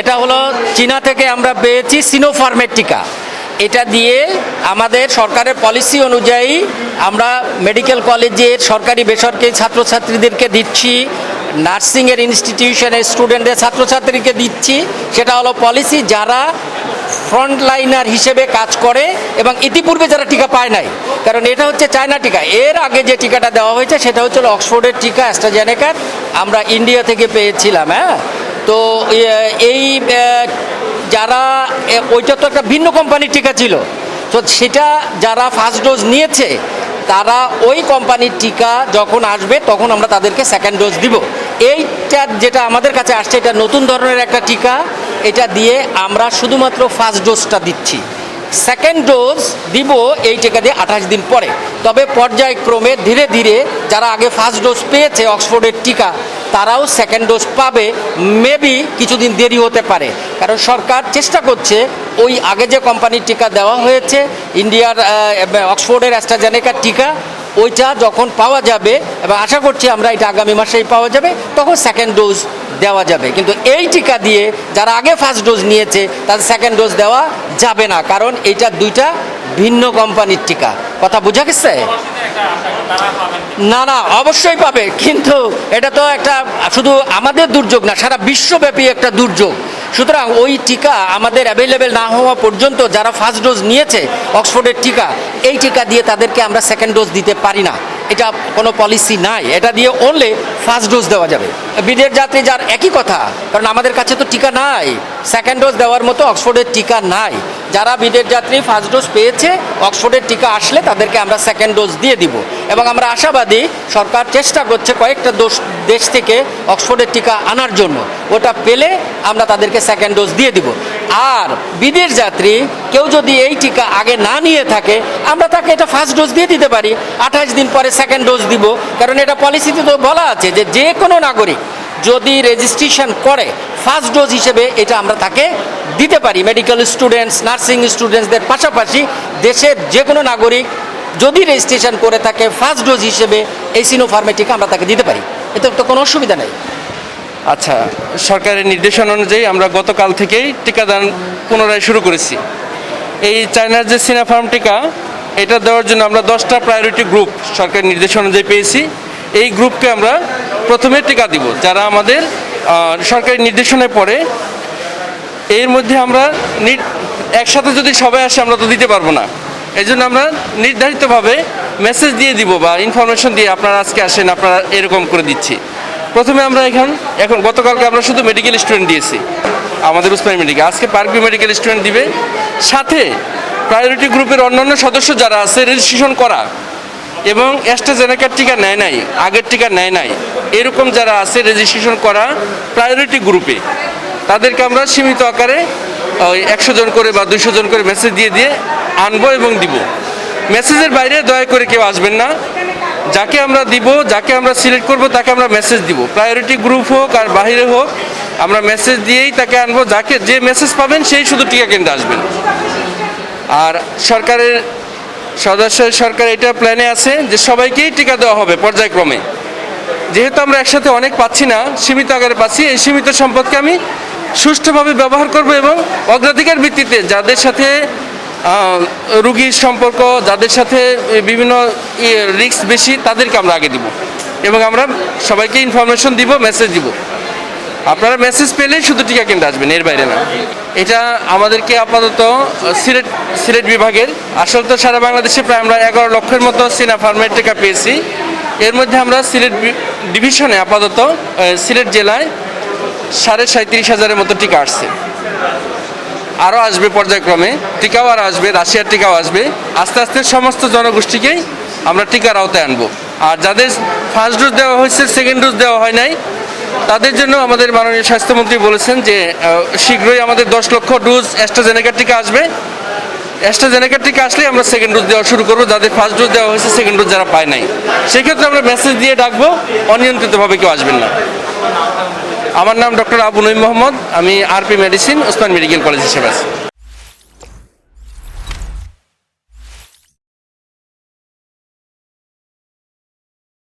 এটা হলো চীনা থেকে আমরা পেয়েছি সিনোফার্মের টিকা। এটা দিয়ে আমাদের সরকারের পলিসি অনুযায়ী আমরা মেডিকেল কলেজের সরকারি বেসরকারি ছাত্রছাত্রীদেরকে দিচ্ছি, নার্সিংয়ের ইনস্টিটিউশনের স্টুডেন্টদের ছাত্রছাত্রীকে দিচ্ছি। সেটা হলো পলিসি যারা ফ্রন্টলাইনার হিসেবে কাজ করে এবং ইতিপূর্বে যারা টিকা পায় নাই, কারণ এটা হচ্ছে চায়না টিকা। এর আগে যে টিকাটা দেওয়া হয়েছে সেটা হচ্ছে অক্সফোর্ডের টিকা, অ্যাস্ট্রাজেনেকার, আমরা ইন্ডিয়া থেকে পেয়েছিলাম। তো এই যারা ওইটা তো একটা ভিন্ন কোম্পানির টিকা ছিল, তো সেটা যারা ফার্স্ট ডোজ নিয়েছে তারা ওই কোম্পানির টিকা যখন আসবে তখন আমরা তাদেরকে সেকেন্ড ডোজ দিব। এইটা যেটা আমাদের কাছে আসছে এটা নতুন ধরনের একটা টিকা, এটা দিয়ে আমরা শুধুমাত্র ফার্স্ট ডোজটা দিচ্ছি। সেকেন্ড ডোজ দিব এই টিকা দিয়ে 28 দিন পরে। তবে পর্যায়ক্রমে ধীরে ধীরে যারা আগে ফার্স্ট ডোজ পেয়েছে অক্সফোর্ডের টিকা তারাও সেকেন্ড ডোজ পাবে। মেবি কিছুদিন দেরি হতে পারে, কারণ সরকার চেষ্টা করছে ওই আগে যে কোম্পানির টিকা দেওয়া হয়েছে ইন্ডিয়ার অক্সফোর্ডের অ্যাস্ট্রাজেনেকার টিকা, ওইটা যখন পাওয়া যাবে এবং আশা করছি আমরা এটা আগামী মাসেই পাওয়া যাবে, তখন সেকেন্ড ডোজ দেওয়া যাবে। কিন্তু এই টিকা দিয়ে যারা আগে ফার্স্ট ডোজ নিয়েছে তাদের সেকেন্ড ডোজ দেওয়া যাবে না, কারণ এইটা দুইটা ভিন্ন কোম্পানির টিকা। কথা বোঝা গেছে? না না, অবশ্যই পাবে, কিন্তু এটা তো একটা শুধু আমাদের দুর্যোগ না, সারা বিশ্বব্যাপী একটা দুর্যোগ। সুতরাং ওই টিকা আমাদের অ্যাভেলেবেল না হওয়া পর্যন্ত যারা ফার্স্ট ডোজ নিয়েছে অক্সফোর্ডের টিকা, এই টিকা দিয়ে তাদেরকে আমরা সেকেন্ড ডোজ দিতে পারি না। এটা কোনো পলিসি নাই, এটা দিয়ে অনলি ফার্স্ট ডোজ দেওয়া যাবে। বিদেশ যাত্রী যার একই কথা, কারণ আমাদের কাছে তো টিকা নাই, সেকেন্ড ডোজ দেওয়ার মতো অক্সফোর্ডের টিকা নাই। যারা বিদেশ যাত্রী ফার্স্ট ডোজ পেয়েছে অক্সফোর্ডের টিকা আসলে তাদেরকে আমরা সেকেন্ড ডোজ দিয়ে দিব। এবং আমরা আশাবাদী সরকার চেষ্টা করছে কয়েকটা দেশ থেকে অক্সফোর্ডের টিকা আনার জন্য, ওটা পেলে আমরা তাদেরকে সেকেন্ড ডোজ দিয়ে দিব। আর বিদেশ যাত্রী কেউ যদি এই টিকা আগে না নিয়ে থাকে আমরা তাকে এটা ফার্স্ট ডোজ দিয়ে দিতে পারি, 28 দিন পরে সেকেন্ড ডোজ দিব। কারণ এটা পলিসিতে তো বলা আছে যে যে কোনো নাগরিক যদি রেজিস্ট্রেশন করে ফার্স্ট ডোজ হিসেবে এটা আমরা তাকে দিতে পারি। মেডিকেল স্টুডেন্টস, নার্সিং স্টুডেন্টসদের পাশাপাশি দেশের যে কোনো নাগরিক যদি রেজিস্ট্রেশন করে থাকে ফার্স্ট ডোজ হিসেবে এই সিনোফার্মের টিকা আমরা তাকে দিতে পারি, এতে তো কোনো অসুবিধা নেই। আচ্ছা, সরকারের নির্দেশনা অনুযায়ী আমরা গতকাল থেকেই টিকাদান পুনরায় শুরু করেছি। এই চায়নার যে সিনোফার্ম টিকা, এটা দেওয়ার জন্য আমরা 10টা প্রায়োরিটি গ্রুপ সরকারের নির্দেশনা অনুযায়ী পেয়েছি। এই গ্রুপকে আমরা প্রথমে টিকা দিব যারা আমাদের সরকারি নির্দেশনায় পড়ে। এর মধ্যে আমরা একসাথে যদি সবাই আসে আমরা তো দিতে পারবো না, এই জন্য আমরা নির্ধারিতভাবে মেসেজ দিয়ে দিব বা ইনফরমেশন দিয়ে আপনারা আজকে আসেন, আপনারা এরকম করে দিচ্ছি। প্রথমে আমরা এখন গতকালকে আমরা শুধু মেডিকেল স্টুডেন্ট দিয়েছি আমাদের উসমানী মেডিকেল, আজকে পার্কভিউ মেডিকেল স্টুডেন্ট দিবে। সাথে প্রায়োরিটি গ্রুপের অন্যান্য সদস্য যারা আছে রেজিস্ট্রেশন করা এবং অ্যাস্ট্রাজেনেকার টিকা নেয় নাই, আগের টিকা নেয় নাই, এরকম যারা আছে রেজিস্ট্রেশন করা প্রায়োরিটি গ্রুপে, তাদেরকে আমরা সীমিত আকারে 100 জন করে বা 200 জন করে মেসেজ দিয়ে আনবো এবং দিব। মেসেজের বাইরে দয়া করে কেউ আসবেন না। যাকে আমরা দিব, যাকে আমরা সিলেক্ট করব তাকে আমরা মেসেজ দিব, প্রায়োরিটি গ্রুপ হোক আর বাইরে হোক, আমরা মেসেজ দিয়েই তাকে আনবো। যে মেসেজ পাবেন সেই শুধু টিকা কেন্দ্রে আসবেন। আর সরকার এটা প্ল্যানে আছে যে সবাইকেই টিকা দেওয়া হবে পর্যায়ক্রমে। যেহেতু আমরা একসাথে অনেক পাচ্ছি না, সীমিত আকারে পাচ্ছি, এই সীমিত সম্পদকে আমি সুষ্ঠুভাবে ব্যবহার করব এবং অগ্রাধিকার ভিত্তিতে যাদের সাথে রুগীর সম্পর্ক, যাদের সাথে বিভিন্ন রিস্ক বেশি, তাদেরকে আমরা আগে দিব এবং আমরা সবাইকে ইনফরমেশন দিব, মেসেজ দিব। আপনারা মেসেজ পেলেই শুধু টিকা কেন্দ্রে আসবেন, এর বাইরে না। এটা আমাদেরকে আপাতত সিলেট বিভাগের, আসলে তো সারা বাংলাদেশে প্রায় আমরা 11 লক্ষের মতো সিনোফার্মের টিকা পেয়েছি। এর মধ্যে আমরা সিলেট ডিভিশনে আপাতত সিলেট জেলায় 37,500-এর মতো টিকা আসছে। আরও আসবে পর্যায়ক্রমে, টিকাও আর আসবে, রাশিয়ার টিকাও আসবে। আস্তে আস্তে সমস্ত জনগোষ্ঠীকেই আমরা টিকার আওতায় আনবো। আর যাদের ফার্স্ট ডোজ দেওয়া হয়েছে, সেকেন্ড ডোজ দেওয়া হয় নাই, তাদের জন্য আমাদের মাননীয় স্বাস্থ্যমন্ত্রী বলেছেন যে শীঘ্রই আমাদের 10 লক্ষ ডোজ অ্যাস্ট্রাজেনেকার টিকা আসবে। অ্যাস্ট্রাজেনেকার টিকা আসলে আমরা সেকেন্ড ডোজ দেওয়া শুরু করবো, যাদের ফার্স্ট ডোজ দেওয়া হয়েছে, সেকেন্ড ডোজ যারা পায় নাই। সেক্ষেত্রে আমরা মেসেজ দিয়ে ডাকবো, অনিয়ন্ত্রিতভাবে কেউ আসবেন না। আমার নাম ডক্টর আবু নঈম মোহাম্মদ, আমি RP medicine, Osman medical college হিসেবে আছি।